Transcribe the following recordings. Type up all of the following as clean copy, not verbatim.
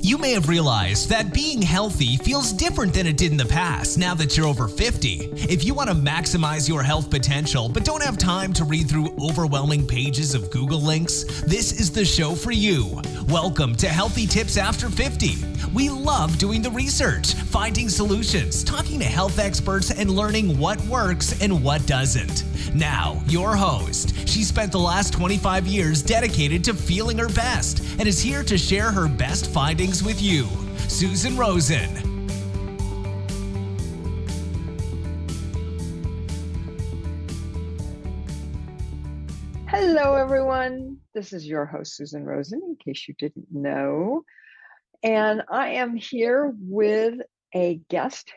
You may have realized that being healthy feels different than it did in the past now that you're over 50. If you want to maximize your health potential but don't have time to read through overwhelming pages of Google links, this is the show for you. Welcome to Healthy Tips After 50. We love doing the research, finding solutions, talking to health experts, and learning what works and what doesn't. Now, your host. She spent the last 25 years dedicated to feeling her best and is here to share her best findings with you, Susan Rosen. Hello, everyone. This is your host, Susan Rosen, in case you didn't know. And I am here with a guest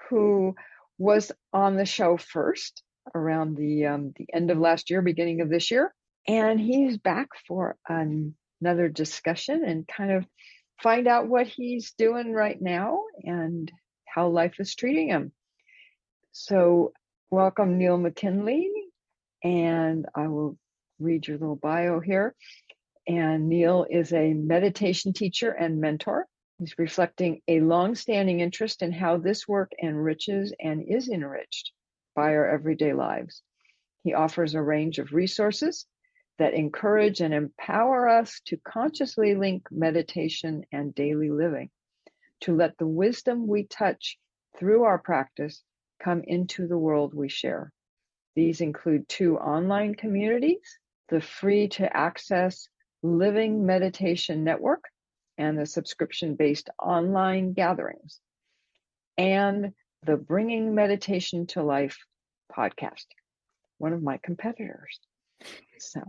who was on the show first around the end of last year, beginning of this year. And he's back for another discussion and kind of find out what he's doing right now and how life is treating him. So welcome, Neil McKinlay. And I will read your little bio here. And Neil is a meditation teacher and mentor. He's reflecting a long-standing interest in how this work enriches and is enriched by our everyday lives. He offers a range of resources that encourage and empower us to consciously link meditation and daily living, to let the wisdom we touch through our practice come into the world we share. These include 2 online communities, the free-to-access Living Meditation Network and the subscription-based online gatherings, and the Bringing Meditation to Life podcast, one of my competitors. So,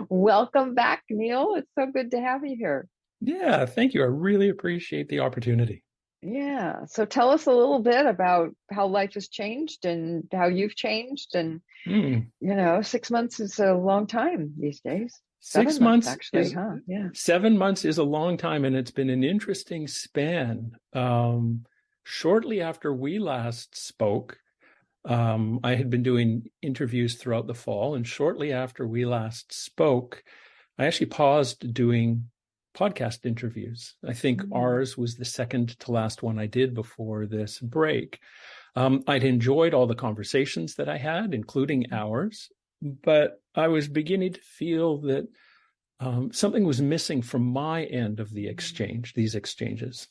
welcome back, Neil. It's so good to have you here. Yeah, thank you. I really appreciate the opportunity. Yeah. So tell us a little bit about how life has changed and how you've changed. And, 6 months is a long time these days. 6 months, actually, huh? Yeah. 7 months is a long time, and it's been an interesting span. Shortly after we last spoke, I had been doing interviews throughout the fall, and shortly after we last spoke, I actually paused doing podcast interviews. I think ours was the second to last one I did before this break. I'd enjoyed all the conversations that I had, including ours, but I was beginning to feel that something was missing from my end of the exchange, these exchanges.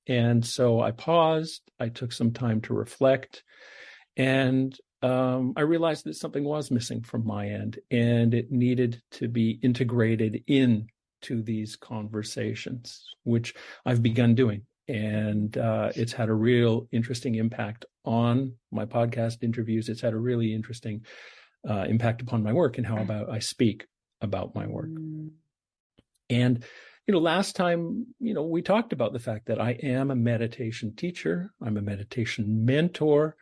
And so I paused, I took some time to reflect, and I realized that something was missing from my end, and it needed to be integrated into these conversations, which I've begun doing. And it's had a real interesting impact on my podcast interviews. It's had a really interesting impact upon my work and how I speak about my work. And, last time, we talked about the fact that I am a meditation teacher. I'm a meditation mentor.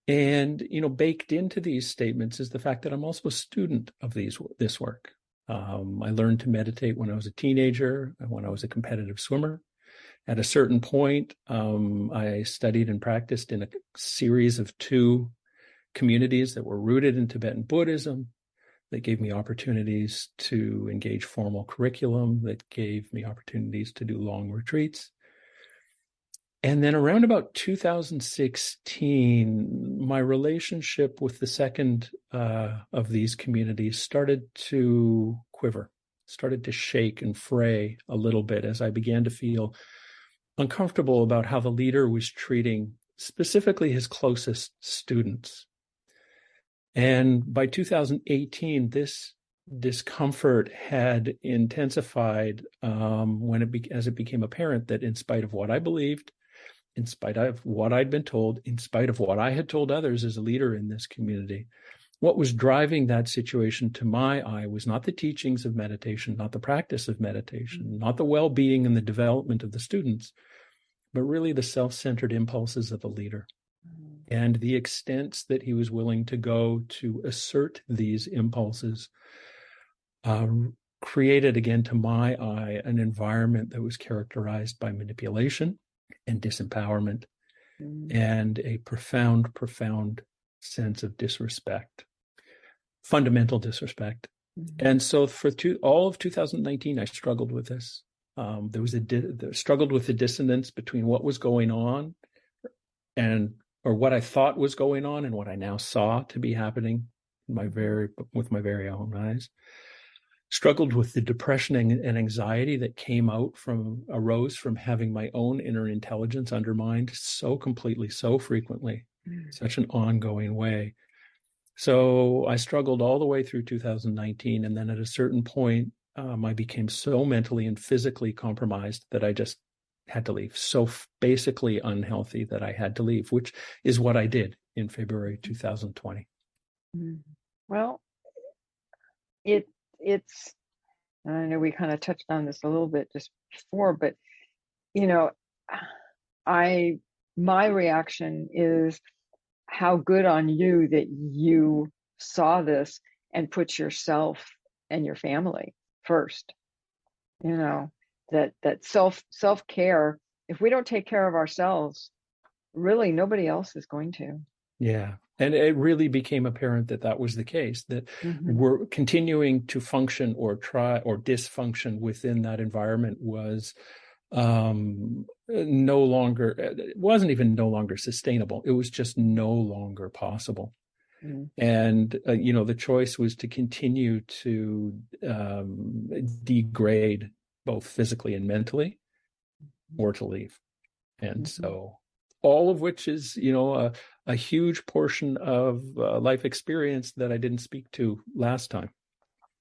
And, baked into these statements is the fact that I'm also a student of this work. I learned to meditate when I was a teenager, when I was a competitive swimmer. At a certain point, I studied and practiced in a series of 2 communities that were rooted in Tibetan Buddhism, that gave me opportunities to engage formal curriculum, that gave me opportunities to do long retreats. And then around about 2016, my relationship with the second of these communities started to quiver, started to shake and fray a little bit as I began to feel uncomfortable about how the leader was treating specifically his closest students. And by 2018, this discomfort had intensified as it became apparent that in spite of what I believed, in spite of what I'd been told, in spite of what I had told others as a leader in this community, what was driving that situation to my eye was not the teachings of meditation, not the practice of meditation, not the well-being and the development of the students, but really the self-centered impulses of the leader. And the extents that he was willing to go to assert these impulses created, again, to my eye, an environment that was characterized by manipulation and disempowerment and a profound sense of disrespect, fundamental disrespect Mm-hmm. And so for all of 2019, I struggled with this. There was struggled with the dissonance between what was going on or what I thought was going on and what I now saw to be happening with my very own eyes. Struggled with the depression and anxiety that arose from having my own inner intelligence undermined so completely, so frequently, such an ongoing way. So I struggled all the way through 2019. And then at a certain point, I became so mentally and physically compromised that I just had to leave. So basically unhealthy that I had to leave, which is what I did in February 2020. Well, it's, I know we kind of touched on this a little bit just before, but, my reaction is how good on you that you saw this and put yourself and your family first. That self-care, if we don't take care of ourselves, really nobody else is going to. Yeah. And it really became apparent that was the case, that we're continuing to function or try or dysfunction within that environment was no longer sustainable. It was just no longer possible. And, the choice was to continue to degrade both physically and mentally, or to leave. And so all of which is, a huge portion of life experience that I didn't speak to last time,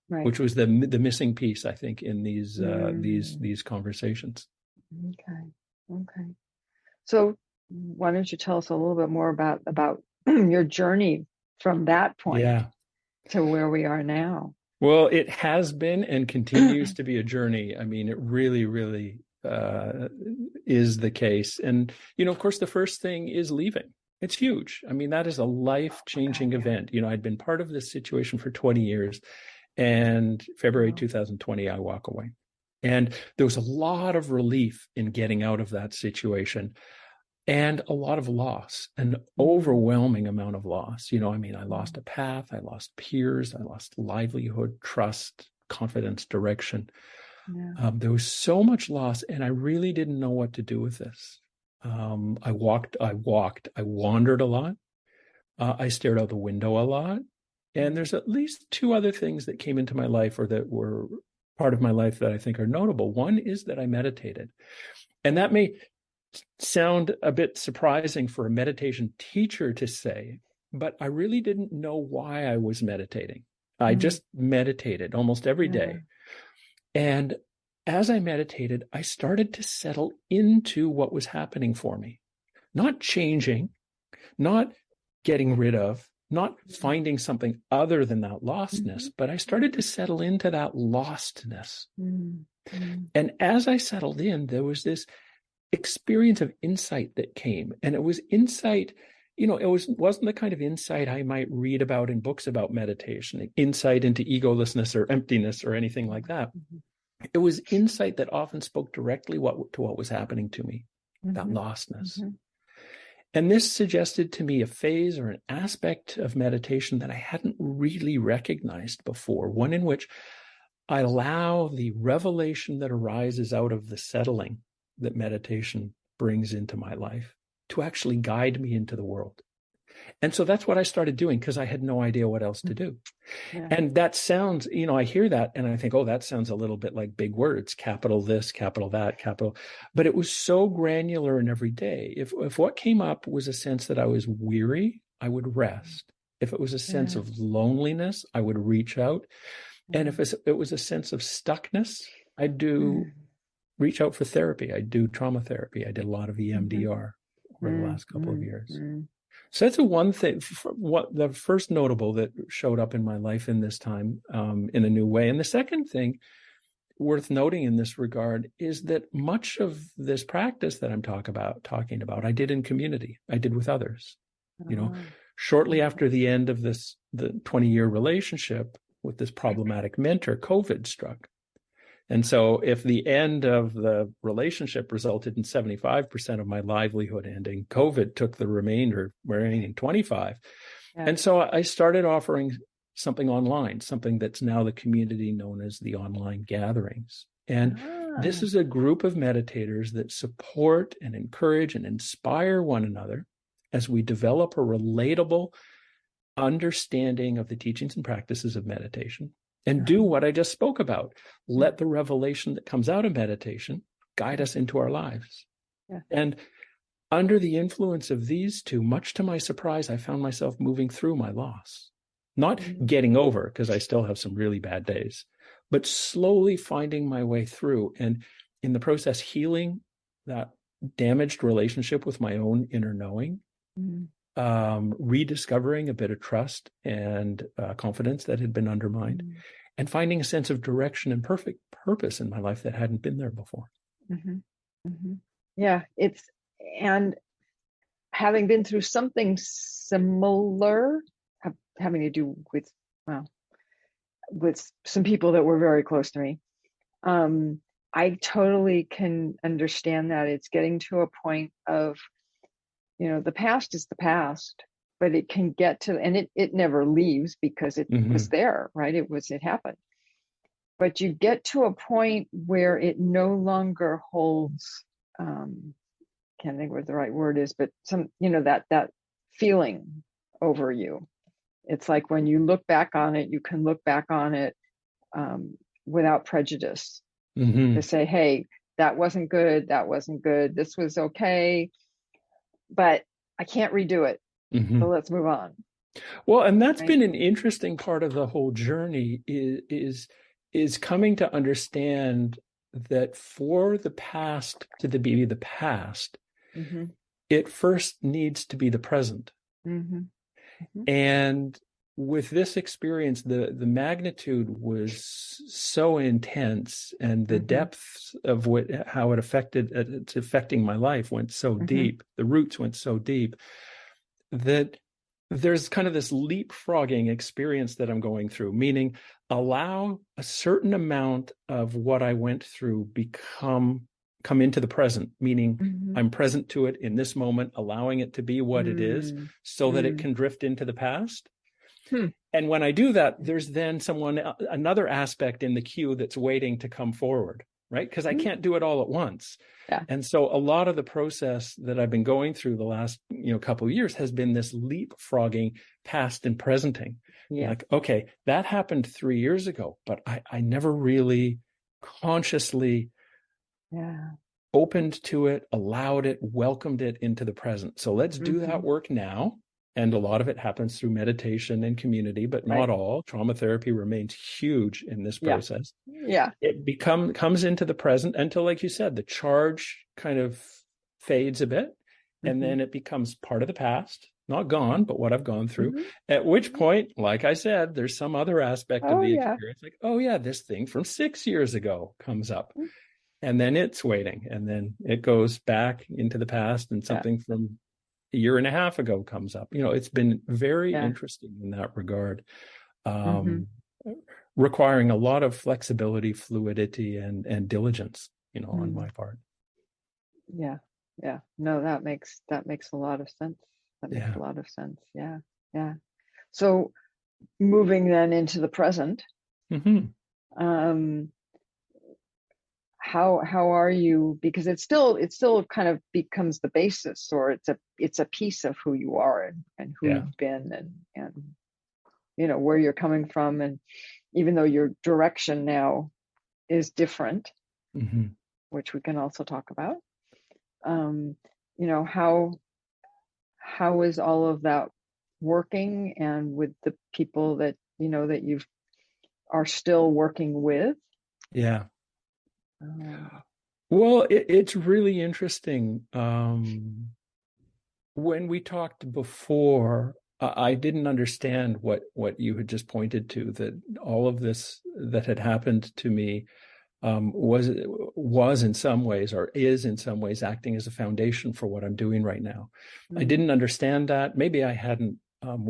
right, which was the missing piece, I think, in these conversations. Okay. So why don't you tell us a little bit more about your journey from that point to where we are now? Well, it has been and continues to be a journey. I mean, it really, really is the case. And, of course, the first thing is leaving. It's huge. I mean, that is a life-changing event. I'd been part of this situation for 20 years, and February 2020, I walk away. And there was a lot of relief in getting out of that situation, and a lot of loss, an overwhelming amount of loss. I lost a path, I lost peers, I lost livelihood, trust, confidence, direction. There was so much loss, and I really didn't know what to do with this. I wandered a lot. I stared out the window a lot. And there's at least two other things that came into my life, or that were part of my life, that I think are notable. One is that I meditated. And that may sound a bit surprising for a meditation teacher to say, but I really didn't know why I was meditating. I just meditated almost every day. And as I meditated, I started to settle into what was happening for me, not changing, not getting rid of, not finding something other than that lostness, but I started to settle into that lostness. And as I settled in, there was this experience of insight that came. And it was insight, it wasn't the kind of insight I might read about in books about meditation, insight into egolessness or emptiness or anything like that. It was insight that often spoke directly to what was happening to me, that lostness. And this suggested to me a phase or an aspect of meditation that I hadn't really recognized before, one in which I allow the revelation that arises out of the settling that meditation brings into my life to actually guide me into the world. And so that's what I started doing, because I had no idea what else to do. And that sounds, I hear that and I think, oh, that sounds a little bit like big words, capital this, capital that, capital. But it was so granular and every day. If what came up was a sense that I was weary, I would rest. If it was a sense of loneliness, I would reach out. And if it was a sense of stuckness, I'd reach out for therapy. I'd do trauma therapy. I did a lot of EMDR over the last couple of years. So that's one thing, what the first notable that showed up in my life in this time, in a new way. And the second thing worth noting in this regard is that much of this practice that I'm talking about, I did in community. I did with others. Shortly after the end of the 20-year relationship with this problematic mentor, COVID struck. And so if the end of the relationship resulted in 75% of my livelihood ending, COVID took the remaining 25. And so I started offering something online, something that's now the community known as the online gatherings. And this is a group of meditators that support and encourage and inspire one another as we develop a relatable understanding of the teachings and practices of meditation and do what I just spoke about. Let the revelation that comes out of meditation guide us into our lives. Yeah. And under the influence of these two, much to my surprise, I found myself moving through my loss. Not getting over, because I still have some really bad days, but slowly finding my way through, and in the process, healing that damaged relationship with my own inner knowing, rediscovering a bit of trust and confidence that had been undermined, and finding a sense of direction and perfect purpose in my life that hadn't been there before. Yeah, and having been through something similar, having to do with some people that were very close to me, I totally can understand that. It's getting to a point of, the past is the past, but it can get to, and it never leaves because it was there, right? It happened. But you get to a point where it no longer holds, can't think what the right word is, but that feeling over you. It's like when you look back on it, you can look back on it without prejudice to say, hey, that wasn't good. This was okay, but I can't redo it. So let's move on. Well, and that's been an interesting part of the whole journey is coming to understand that for the past to be the past, it first needs to be the present. And with this experience, the magnitude was so intense, and the depths of how it's affecting my life went so deep. The roots went so deep that there's kind of this leapfrogging experience that I'm going through, meaning allow a certain amount of what I went through come into the present, meaning I'm present to it in this moment, allowing it to be what it is so that it can drift into the past. And when I do that, there's then another aspect in the queue that's waiting to come forward, right? Because I can't do it all at once. Yeah. And so a lot of the process that I've been going through the last couple of years has been this leapfrogging past and presenting. Yeah. Like, okay, that happened 3 years ago, but I never really consciously opened to it, allowed it, welcomed it into the present. So let's do that work now. And a lot of it happens through meditation and community, but not all. Trauma therapy remains huge in this process. Yeah. It comes into the present until, like you said, the charge kind of fades a bit. And then it becomes part of the past, not gone, but what I've gone through. At which point, like I said, there's some other aspect of the experience. Like, oh yeah, this thing from 6 years ago comes up. And then it's waiting. And then it goes back into the past, and something from a year and a half ago comes up. It's been very interesting in that regard, requiring a lot of flexibility, fluidity, and diligence, on my part. Yeah. No, that makes a lot of sense. That makes a lot of sense. Yeah. So moving then into the present, how are you? Because it still kind of becomes the basis, or it's a piece of who you are and who you've been and where you're coming from, and even though your direction now is different, which we can also talk about, how is all of that working, and with the people that that you are still working with? Well, it's really interesting. When we talked before, I didn't understand what you had just pointed to, that all of this that had happened to me was in some ways, or is in some ways, acting as a foundation for what I'm doing right now. I didn't understand that. Maybe I hadn't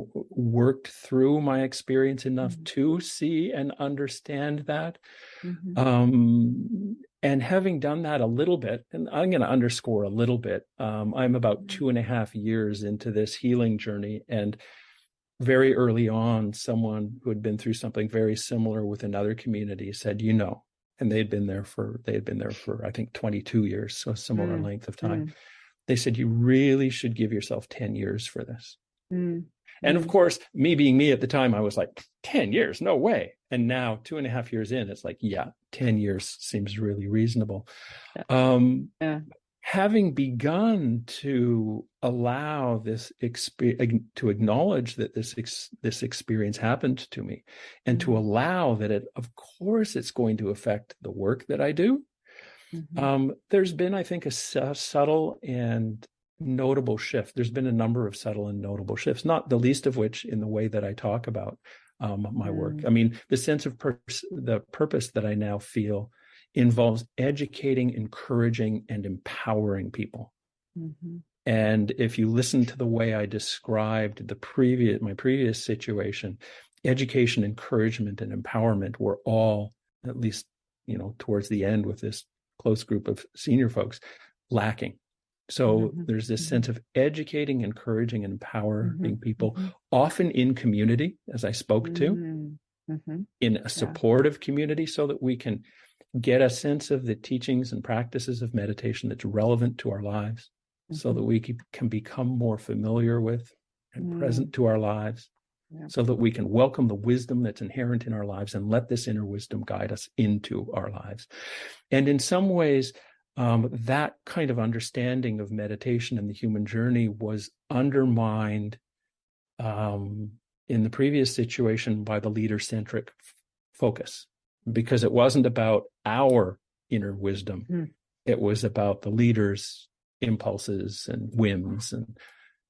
worked through my experience enough to see and understand that. And having done that a little bit, and I'm going to underscore a little bit, I'm about 2.5 years into this healing journey. And very early on, someone who had been through something very similar with another community said, and they had been there for, I think, 22 years, so a similar length of time. They said, you really should give yourself 10 years for this. And of course, me being me at the time, I was like, 10 years, no way. And now 2.5 years in, it's like, yeah, 10 years seems really reasonable. Having begun to allow this experience, to acknowledge that this experience happened to me, and to allow that of course, it's going to affect the work that I do. There's been, I think, a subtle and notable shift. There's been a number of subtle and notable shifts, not the least of which in the way that I talk about my work. I mean, the sense of the purpose that I now feel involves educating, encouraging, and empowering people. And if you listen to the way I described my previous situation, education, encouragement, and empowerment were all, at least, towards the end with this close group of senior folks, lacking. So there's this sense of educating, encouraging, and empowering people, often in community, as I spoke to, in a supportive community, so that we can get a sense of the teachings and practices of meditation that's relevant to our lives, so that we can become more familiar with and present to our lives, so that we can welcome the wisdom that's inherent in our lives and let this inner wisdom guide us into our lives. And in some ways, that kind of understanding of meditation and the human journey was undermined in the previous situation by the leader-centric focus, because it wasn't about our inner wisdom. It was about the leader's impulses and whims and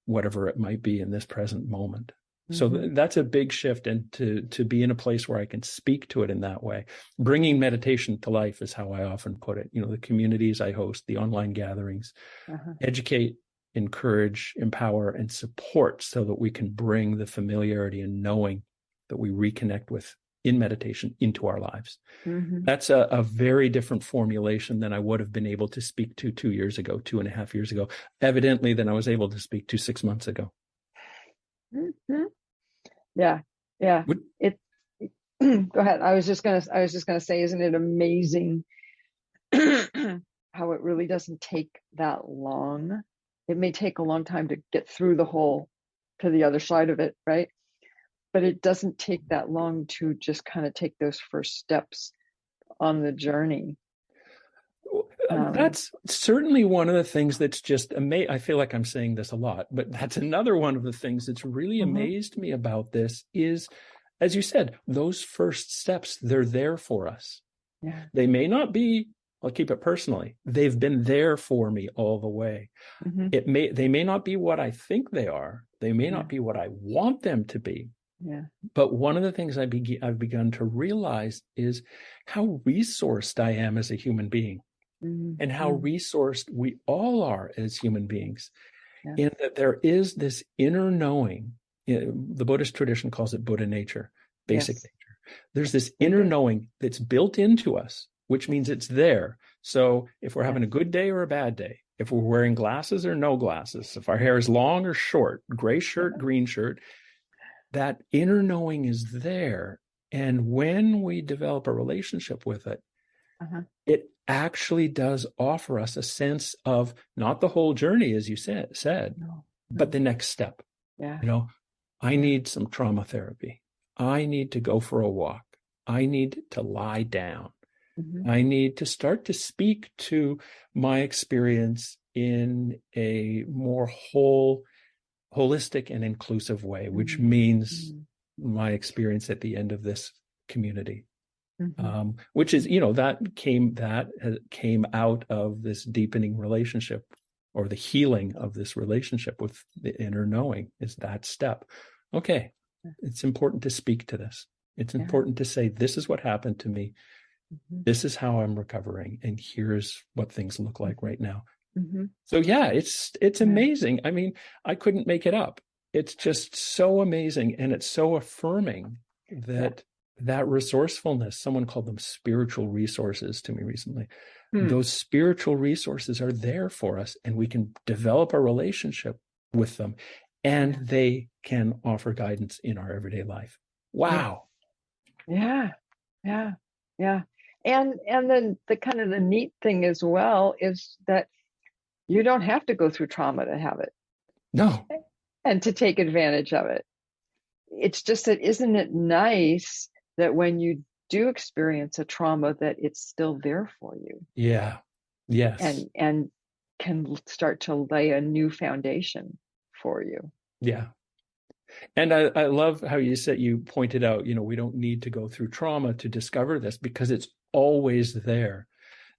whatever it might be in this present moment. So that's a big shift, and to be in a place where I can speak to it in that way. Bringing meditation to life is how I often put it. The communities I host, the online gatherings, educate, encourage, empower, and support, so that we can bring the familiarity and knowing that we reconnect with in meditation into our lives. That's a very different formulation than I would have been able to speak to 2 years ago, 2.5 years ago, evidently than I was able to speak to 6 months ago. Yeah. It go ahead. I was just gonna say, isn't it amazing how it really doesn't take that long? It may take a long time to get through to the other side of it, right? But it doesn't take that long to just kind of take those first steps on the journey. That's certainly one of the things that's just amazing. I feel like I'm saying this a lot, but that's another one of the things that's really amazed me about this is, as you said, those first steps, they're there for us. They may not be, I'll keep it personally, they've been there for me all the way. They may not be what I think they are. They may not be what I want them to be. But one of the things I've begun to realize is how resourced I am as a human being, and how resourced we all are as human beings, in that there is this inner knowing. The Buddhist tradition calls it Buddha nature, basic nature. There's this inner knowing that's built into us, which means it's there. So if we're having a good day or a bad day, if we're wearing glasses or no glasses, if our hair is long or short, gray shirt, green shirt, that inner knowing is there. And when we develop a relationship with it, it actually does offer us a sense of not the whole journey, as you said, but the next step. I need some trauma therapy. I need to go for a walk. I need to lie down. I need to start to speak to my experience in a more holistic and inclusive way, which means my experience at the end of this community, which is, that came out of this deepening relationship, or the healing of this relationship with the inner knowing, is that step. Okay, it's important to speak to this. It's important to say, this is what happened to me. This is how I'm recovering. And here's what things look like right now. So it's amazing. I mean, I couldn't make it up. It's just so amazing. And it's so affirming that resourcefulness, someone called them spiritual resources to me recently. Those spiritual resources are there for us, and we can develop a relationship with them. and they can offer guidance in our everyday life. Wow. Yeah. Yeah. Yeah. And then the kind of the neat thing as well is that you don't have to go through trauma to have it. No. And to take advantage of it. It's just that, isn't it nice that when you do experience a trauma, that it's still there for you? Yeah. Yes. And can start to lay a new foundation for you. Yeah. And I love how you pointed out, we don't need to go through trauma to discover this because it's always there.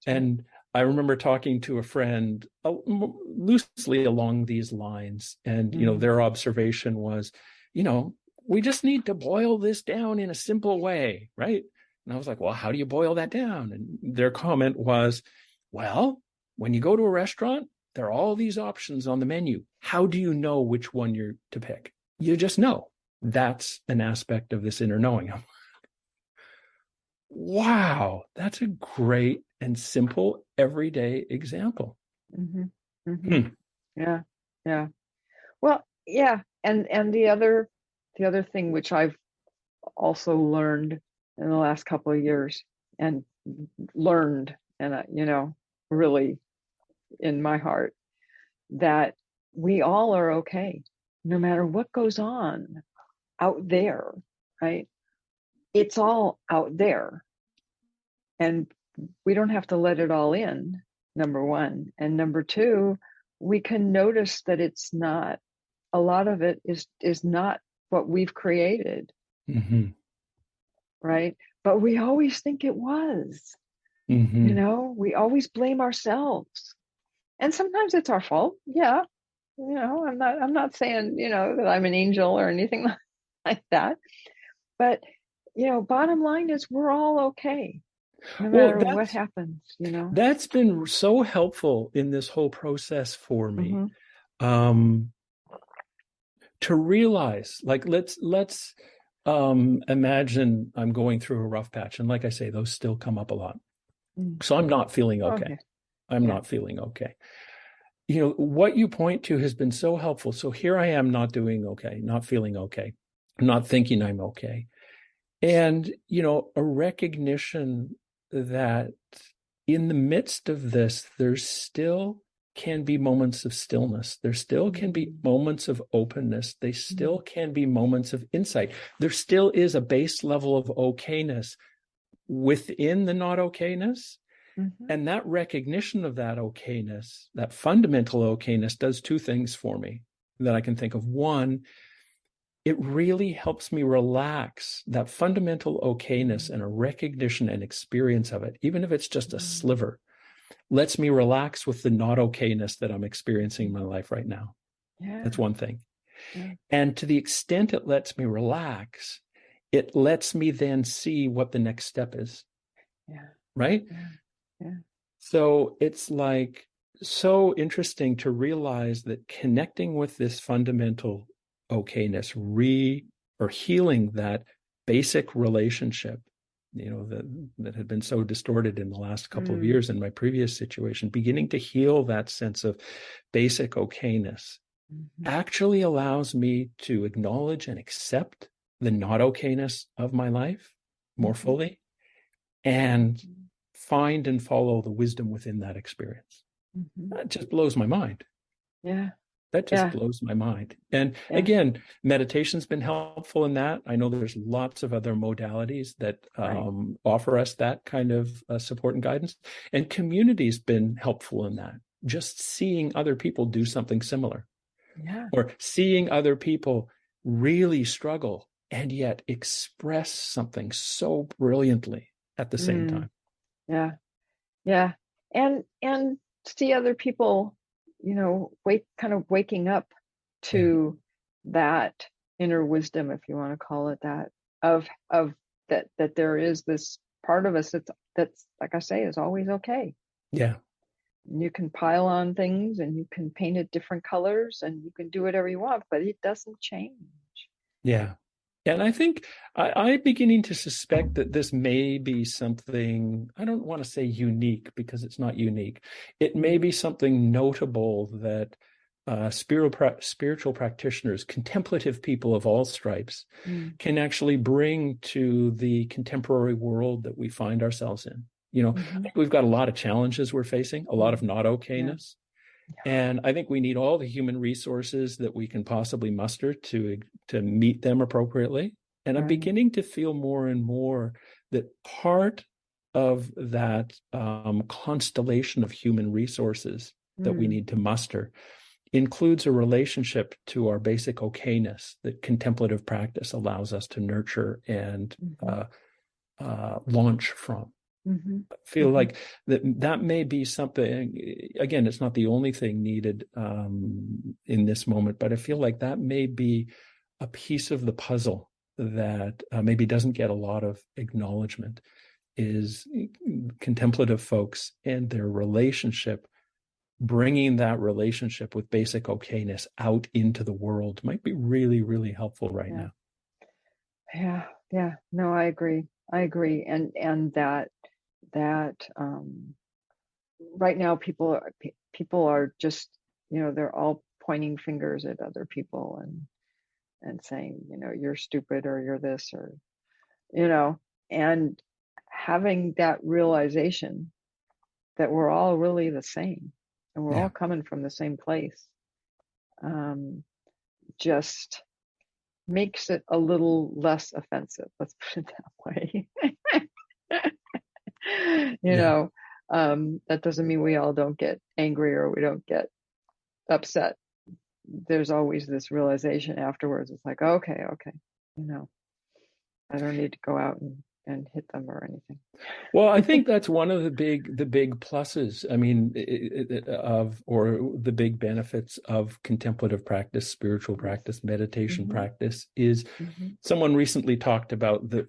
And I remember talking to a friend loosely along these lines, and their observation was, we just need to boil this down in a simple way, right? And I was like, well, how do you boil that down? And their comment was, well, when you go to a restaurant, there are all these options on the menu. How do you know which one you're to pick? You just know. That's an aspect of this inner knowing. Wow, that's a great and simple everyday example. Mm-hmm. Mm-hmm. Yeah. Yeah. Well, yeah. And the other thing which I've also learned in the last couple of years and really in my heart, that we all are okay, no matter what goes on out there, right? It's all out there. And we don't have to let it all in, number one. And number two, we can notice that it's not, a lot of it is not what we've created, right? But we always think it was, we always blame ourselves. And sometimes it's our fault. Yeah. I'm not saying, that I'm an angel or anything like that. But, bottom line is we're all okay. No matter what happens, That's been so helpful in this whole process for me. To realize, like, let's imagine I'm going through a rough patch. And like I say, those still come up a lot. So I'm not feeling okay. I'm not feeling okay. What you point to has been so helpful. So here I am not doing okay, not feeling okay, not thinking I'm okay. And, a recognition that in the midst of this, there still can be moments of stillness. There still can be moments of openness. They still can be moments of insight. There still is a base level of okayness within the not okayness. And that recognition of that okayness, that fundamental okayness, does two things for me that I can think of. One, it really helps me relax that fundamental okayness and a recognition and experience of it, even if it's just a sliver, lets me relax with the not okayness that I'm experiencing in my life right now. Yeah. That's one thing. Yeah. And to the extent it lets me relax, it lets me then see what the next step is. Yeah. Right? Yeah. Yeah. So it's like so interesting to realize that connecting with this fundamental okayness, or healing that basic relationship, that had been so distorted in the last couple of years in my previous situation, beginning to heal that sense of basic okayness actually allows me to acknowledge and accept the not okayness of my life more fully and find and follow the wisdom within that experience. That just blows my mind. Yeah. That just blows my mind. And again, meditation's been helpful in that. I know there's lots of other modalities that offer us that kind of support and guidance. And community's been helpful in that. Just seeing other people do something similar. Yeah. Or seeing other people really struggle and yet express something so brilliantly at the same time. Yeah. Yeah. And see other people, waking up to that inner wisdom, if you want to call it that, of that there is this part of us that's like I say, is always okay. Yeah. And you can pile on things and you can paint it different colors and you can do whatever you want, but it doesn't change. Yeah. And I think I'm beginning to suspect that this may be something, I don't want to say unique because it's not unique. It may be something notable that spiritual practitioners, contemplative people of all stripes, can actually bring to the contemporary world that we find ourselves in. I think we've got a lot of challenges we're facing, a lot of not okayness. And I think we need all the human resources that we can possibly muster to meet them appropriately. And I'm beginning to feel more and more that part of that constellation of human resources that we need to muster includes a relationship to our basic okayness that contemplative practice allows us to nurture and launch from. I feel like that may be something, again, it's not the only thing needed in this moment, but I feel like that may be a piece of the puzzle that maybe doesn't get a lot of acknowledgement, is contemplative folks and their relationship, bringing that relationship with basic okayness out into the world might be really, really helpful right now. Yeah. No, I agree. And that right now people are just, they're all pointing fingers at other people and saying, you're stupid, or you're this, or, and having that realization that we're all really the same and we're all coming from the same place, just makes it a little less offensive. Let's put it that way. That doesn't mean we all don't get angry or we don't get upset. There's always this realization afterwards. It's like, okay, I don't need to go out and hit them or anything. Well, I think that's one of the big pluses. I mean, the big benefits of contemplative practice, spiritual practice, meditation practice is someone recently talked about the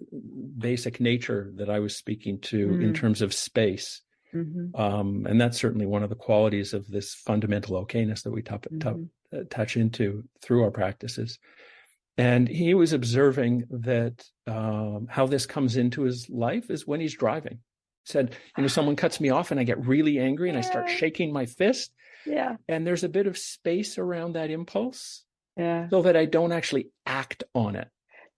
basic nature that I was speaking to in terms of space. And that's certainly one of the qualities of this fundamental okayness that we touch into through our practices. And he was observing that how this comes into his life is when he's driving. He said, someone cuts me off and I get really angry and I start shaking my fist. Yeah. And there's a bit of space around that impulse so that I don't actually act on it.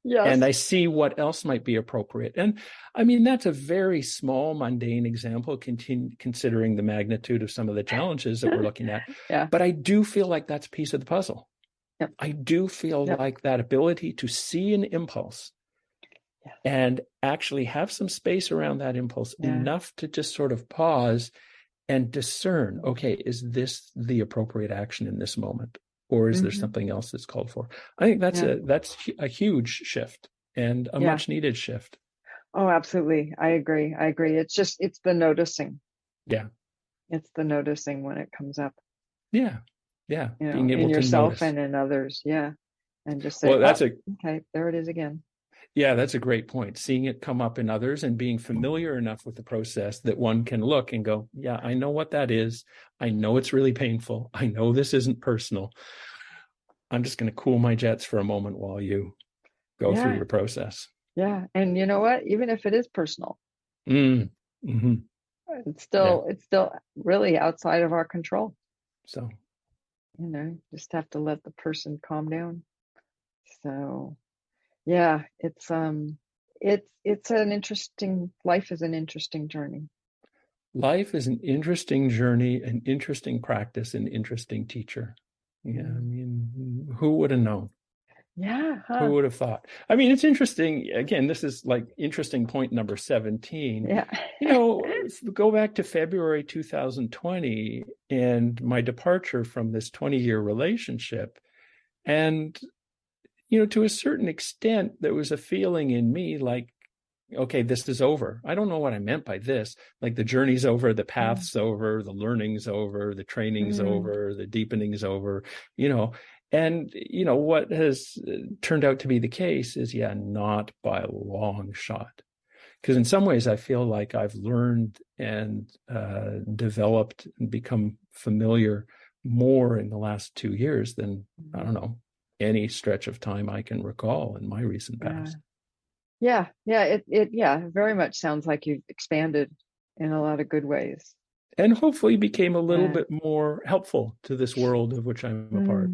Yes. And I see what else might be appropriate. And I mean, that's a very small, mundane example, considering the magnitude of some of the challenges that we're looking at. But I do feel like that's a piece of the puzzle. Yep. I do feel like that ability to see an impulse and actually have some space around that impulse, enough to just sort of pause and discern, okay, is this the appropriate action in this moment? Or is there something else that's called for? I think that's a huge shift and a much needed shift. Oh, absolutely. I agree. It's the noticing. Yeah. It's the noticing when it comes up. Yeah. Yeah. Being able in yourself and in others. Yeah. And just say, okay, there it is again. Yeah, that's a great point. Seeing it come up in others and being familiar enough with the process that one can look and go, yeah, I know what that is. I know it's really painful. I know this isn't personal. I'm just going to cool my jets for a moment while you go through your process. Yeah. And you know what? Even if it is personal, it's still really outside of our control. So, just have to let the person calm down. So, yeah, it's an interesting, life is an interesting journey. Life is an interesting journey, an interesting practice, an interesting teacher. Yeah, I mean, who would have known? Yeah. Who would have thought? I mean, it's interesting. Again, this is like interesting point number 17. Yeah. Go back to February 2020 and my departure from this 20-year relationship. And, to a certain extent, there was a feeling in me like, okay, this is over. I don't know what I meant by this. Like the journey's over, the path's over, the learning's over, the training's over, the deepening's over, And, what has turned out to be the case is, not by a long shot. Because in some ways, I feel like I've learned and developed and become familiar more in the last 2 years than, I don't know, any stretch of time I can recall in my recent past. Yeah. It very much sounds like you've expanded in a lot of good ways. and hopefully became a little Yeah. bit more helpful to this world of which I'm a part,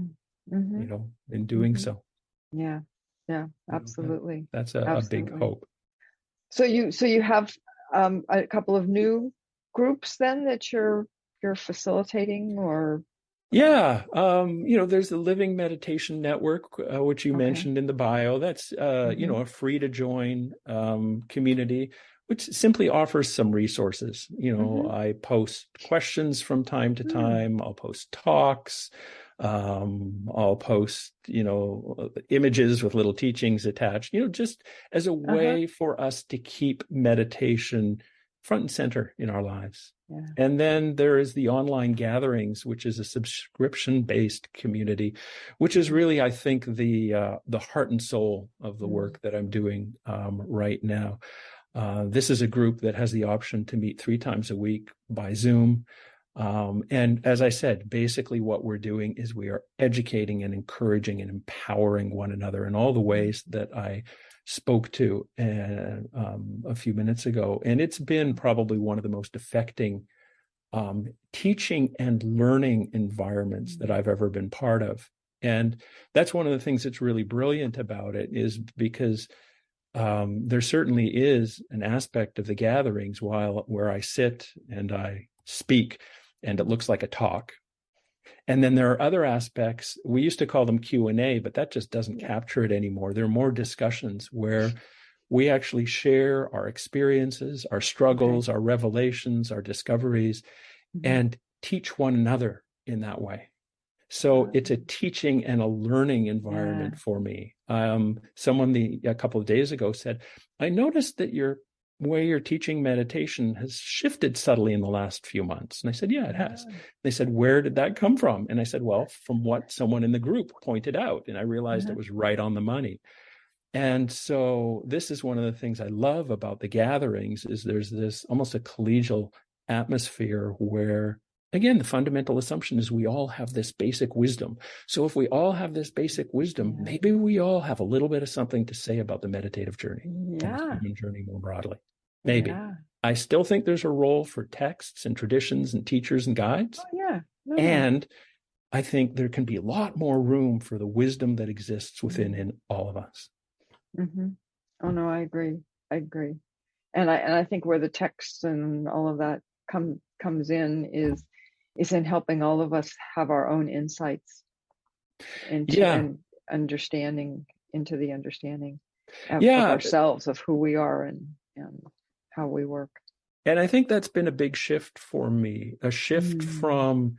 Mm-hmm. in doing Mm-hmm. so. Yeah. Yeah. Absolutely. That's a big Absolutely. hope. So you have a couple of new groups then that you're facilitating, or Yeah, there's the Living Meditation Network, which you okay. mentioned in the bio. That's Mm-hmm. a free to join community, which simply offers some resources. Mm-hmm. I post questions from time to time. I'll post talks. I'll post, images with little teachings attached. Just as a Uh-huh. way for us to keep meditation front and center in our lives. Yeah. And then there is the online gatherings, which is a subscription-based community, which is really, I think, the heart and soul of the work that I'm doing right now. This is a group that has the option to meet 3 times a week by Zoom. And as I said, basically what we're doing is we are educating and encouraging and empowering one another in all the ways that I spoke to a few minutes ago. And it's been probably one of the most affecting teaching and learning environments that I've ever been part of. And that's one of the things that's really brilliant about it, is because there certainly is an aspect of the gatherings where I sit and I speak and it looks like a talk. And then there are other aspects. We used to call them Q&A, but that just doesn't capture it anymore. There are more discussions where we actually share our experiences, our struggles, our revelations, our discoveries, and teach one another in that way. So it's a teaching and a learning environment for me. Someone a couple of days ago said, I noticed that your way you're teaching meditation has shifted subtly in the last few months. And I said, yeah, it has. They said, where did that come from? And I said, well, from what someone in the group pointed out. And I realized it was right on the money. And so this is one of the things I love about the gatherings, is there's this almost a collegial atmosphere where, again, the fundamental assumption is we all have this basic wisdom. So if we all have this basic wisdom, maybe we all have a little bit of something to say about the meditative journey and the human journey more broadly. Maybe. I still think there's a role for texts and traditions and teachers and guides. And I think there can be a lot more room for the wisdom that exists within in all of us. Oh no, I agree. And I think where the texts and all of that comes in is in helping all of us have our own insights into and understanding of ourselves, of who we are and how we work. And I think that's been a big shift for me, a shift from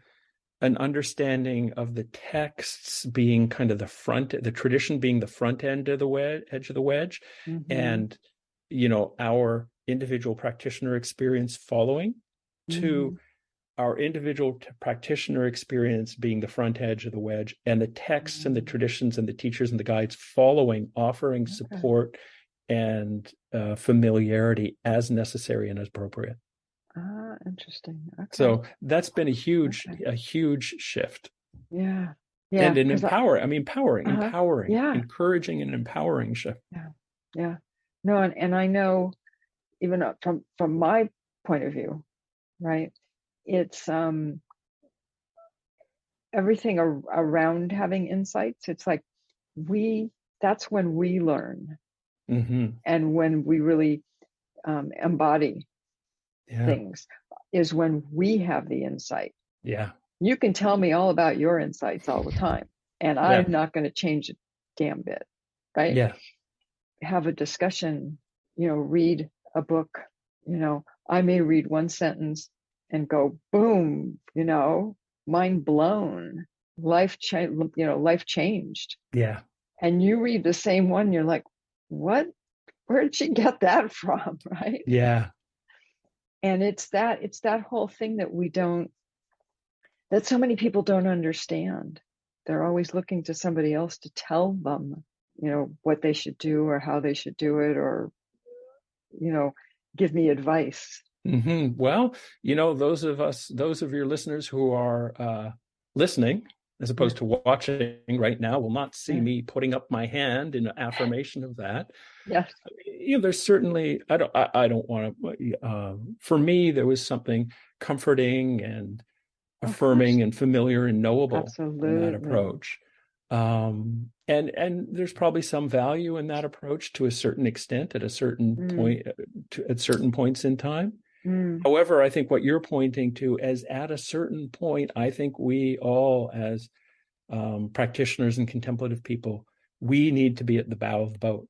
an understanding of the texts being kind of the tradition being the front end of the edge of the wedge, and our individual practitioner experience following, to our individual practitioner experience being the front edge of the wedge, and the texts and the traditions and the teachers and the guides following, offering support and familiarity as necessary and as appropriate. Interesting. So that's been a huge shift. And an empowering, encouraging and empowering shift. No, and I know, even from my point of view, right? It's everything around having insights. It's like that's when we learn, and when we really embody things, is when we have the insight. You can tell me all about your insights all the time, and I'm not going to change a damn bit, right? Have a discussion, read a book, I may read one sentence and go, boom, mind blown, life changed. And you read the same one, you're like, what? Where did she get that from? Right? And it's that whole thing that so many people don't understand. They're always looking to somebody else to tell them, what they should do or how they should do it, or, give me advice. Well, those of your listeners who are listening, as opposed to watching right now will not see me putting up my hand in affirmation of that. Yes. There's certainly, I don't want to, for me, there was something comforting and affirming and familiar and knowable in that approach. And there's probably some value in that approach to a certain extent at a certain point, at certain points in time. However, I think what you're pointing to is at a certain point, I think we all as practitioners and contemplative people, we need to be at the bow of the boat,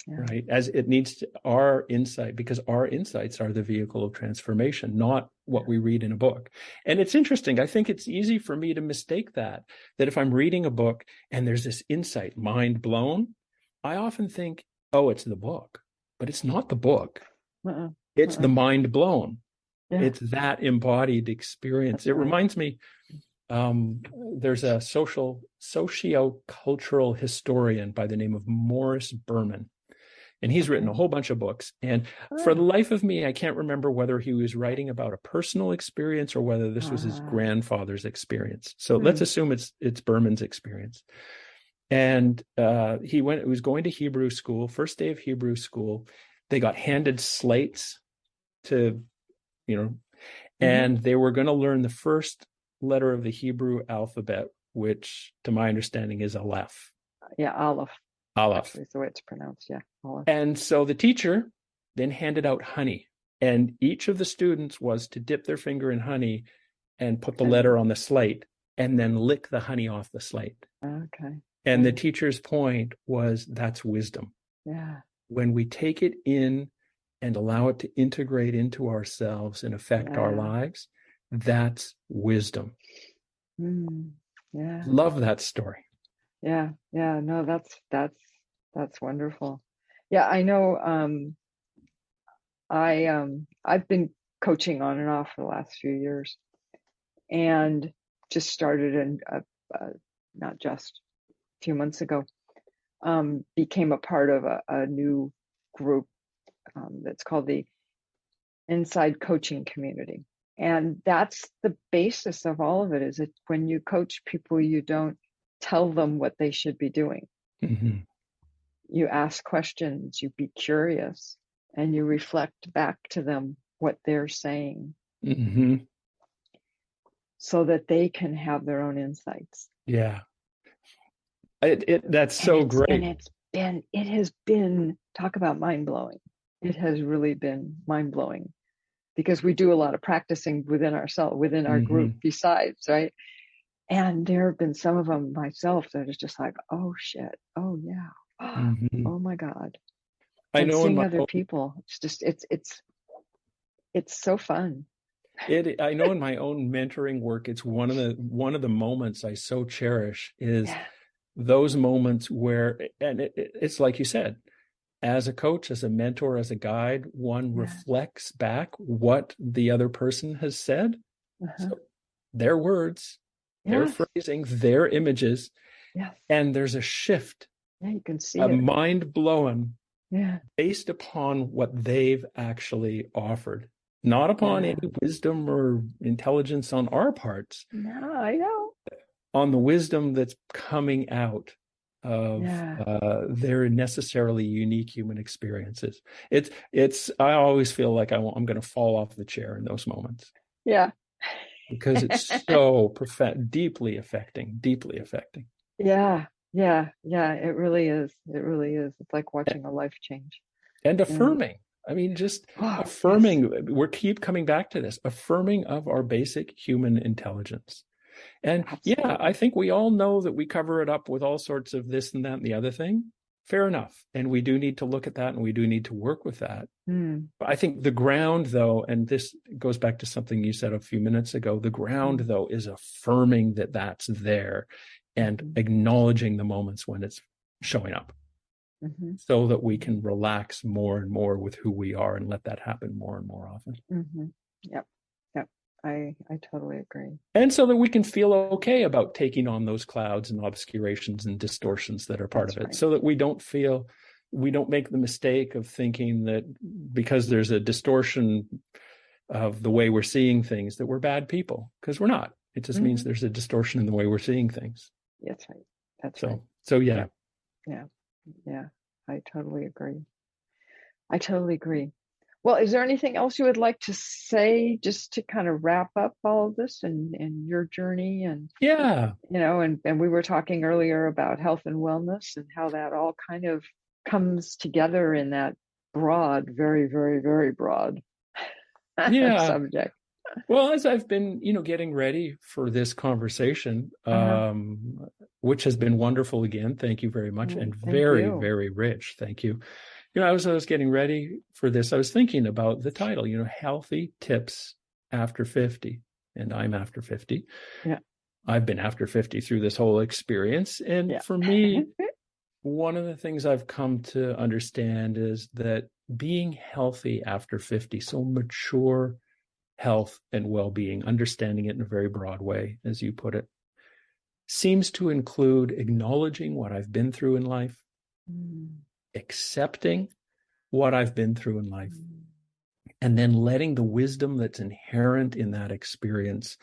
right? As it needs to, our insight, because our insights are the vehicle of transformation, not what we read in a book. And it's interesting. I think it's easy for me to mistake that if I'm reading a book and there's this insight, mind blown, I often think, oh, it's the book, but it's not the book. It's the mind blown. Yeah. It's that embodied experience. That's it reminds me, there's a socio-cultural historian by the name of Morris Berman, and he's written a whole bunch of books. And for the life of me, I can't remember whether he was writing about a personal experience or whether this was his grandfather's experience. So let's assume it's Berman's experience. And he was going to Hebrew school, first day of Hebrew school. They got handed slates to, and they were going to learn the first letter of the Hebrew alphabet, which to my understanding is Aleph. Yeah, Aleph. Aleph. Actually, is the way it's pronounced, yeah. Aleph. And so the teacher then handed out honey, and each of the students was to dip their finger in honey and put the letter on the slate and then lick the honey off the slate. Okay. And the teacher's point was that's wisdom. Yeah. When we take it in and allow it to integrate into ourselves and affect our lives, that's wisdom. Yeah. Love that story. Yeah. Yeah. No, that's wonderful. Yeah. I know, I've been coaching on and off for the last few years, and just started not just a few months ago, became a part of a new group that's called the Inside Coaching Community. And that's the basis of all of it, is that when you coach people, you don't tell them what they should be doing. You ask questions, you be curious, and you reflect back to them what they're saying so that they can have their own insights. Yeah. That's so great. And it has been, talk about mind-blowing. It has really been mind-blowing, because we do a lot of practicing within ourselves, within our group besides, right? And there have been some of them myself that is just like, oh shit, oh yeah, oh my God. I know seeing other people, it's just, it's so fun. I know in my own mentoring work, it's one of the moments I so cherish is those moments where, and it's like you said, as a coach, as a mentor, as a guide, one reflects back what the other person has said. So their words, their phrasing, their images, and there's a shift. Yeah, you can see a it. Mind blowing based upon what they've actually offered, not upon any wisdom or intelligence on our parts. No, I know. On the wisdom that's coming out of their necessarily unique human experiences. I always feel like I'm going to fall off the chair in those moments. Yeah. Because it's so deeply affecting. Yeah. It really is. It's like watching a life change. And affirming. I mean, just affirming. We keep coming back to this, affirming of our basic human intelligence. And I think we all know that we cover it up with all sorts of this and that and the other thing. Fair enough. And we do need to look at that, and we do need to work with that. But I think the ground, though, and this goes back to something you said a few minutes ago, the ground, though, is affirming that that's there and acknowledging the moments when it's showing up so that we can relax more and more with who we are and let that happen more and more often. Yep. I totally agree. And so that we can feel okay about taking on those clouds and obscurations and distortions that are part of it, so that we don't make the mistake of thinking that because there's a distortion of the way we're seeing things that we're bad people, because we're not. It just means there's a distortion in the way we're seeing things. That's right. That's so, right. So yeah. Yeah. I totally agree. Well, is there anything else you would like to say just to kind of wrap up all of this and your journey? And yeah, and we were talking earlier about health and wellness and how that all kind of comes together in that broad, very, very, very broad subject. Well, as I've been, getting ready for this conversation, which has been wonderful again, thank you very much, and very, very rich. Thank you. As I was getting ready for this, I was thinking about the title, Healthy Tips After 50. And I'm after 50. Yeah. I've been after 50 through this whole experience. And for me, one of the things I've come to understand is that being healthy after 50, so mature health and well-being, understanding it in a very broad way, as you put it, seems to include acknowledging what I've been through in life, accepting what I've been through in life, and then letting the wisdom that's inherent in that experience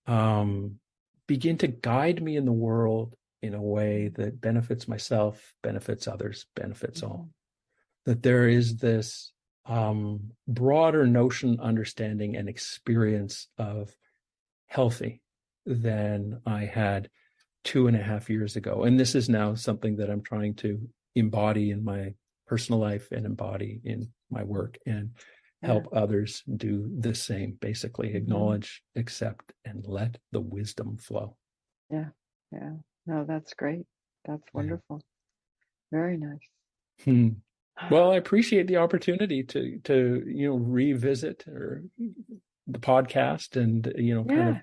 begin to guide me in the world in a way that benefits myself, benefits others, benefits all. That there is this broader notion, understanding, and experience of healthy than I had 2.5 years ago. And this is now something that I'm trying to embody in my personal life and embody in my work and help others do the same, basically acknowledge, accept, and let the wisdom flow. Yeah. No, that's great. That's wonderful. Very nice. Well, I appreciate the opportunity to revisit the podcast and kind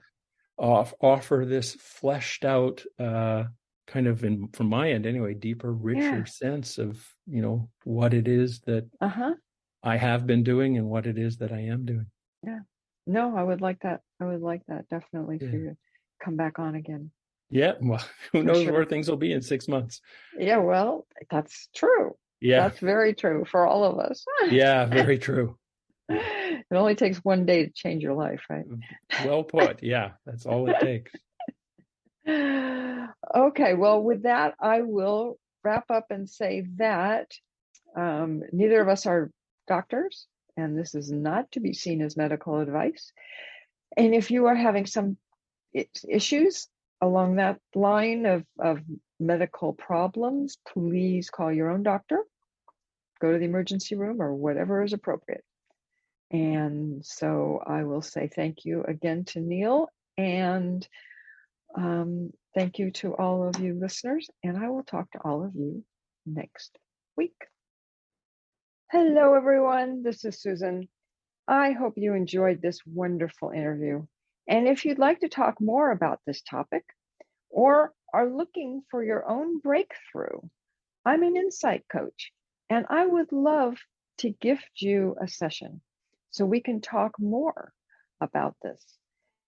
of offer this fleshed out kind of, from my end anyway, deeper, richer sense of what it is that I have been doing and what it is that I am doing. Yeah. No, I would like that. Definitely for you to come back on again. Yeah. Well, who knows where things will be in 6 months. Yeah. Well, that's true. Yeah. That's very true for all of us. Yeah. Very true. It only takes one day to change your life, right? Well put. Yeah. That's all it takes. Okay. Well, with that, I will wrap up and say that neither of us are doctors, and this is not to be seen as medical advice. And if you are having some issues along that line of medical problems, please call your own doctor, go to the emergency room or whatever is appropriate. And so I will say thank you again to Neil, and thank you to all of you listeners, and I will talk to all of you next week. Hello, everyone. This is Susan. I hope you enjoyed this wonderful interview. And if you'd like to talk more about this topic or are looking for your own breakthrough, I'm an insight coach, and I would love to gift you a session so we can talk more about this.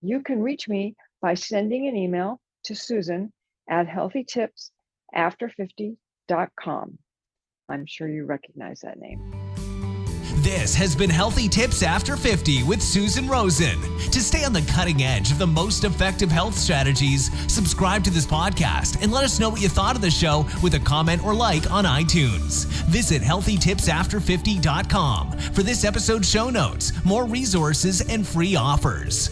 You can reach me by sending an email to susan@healthytipsafter50.com. I'm sure you recognize that name. This has been Healthy Tips After 50 with Susan Rosen. To stay on the cutting edge of the most effective health strategies, subscribe to this podcast and let us know what you thought of the show with a comment or like on iTunes. Visit healthytipsafter50.com for this episode's show notes, more resources, and free offers.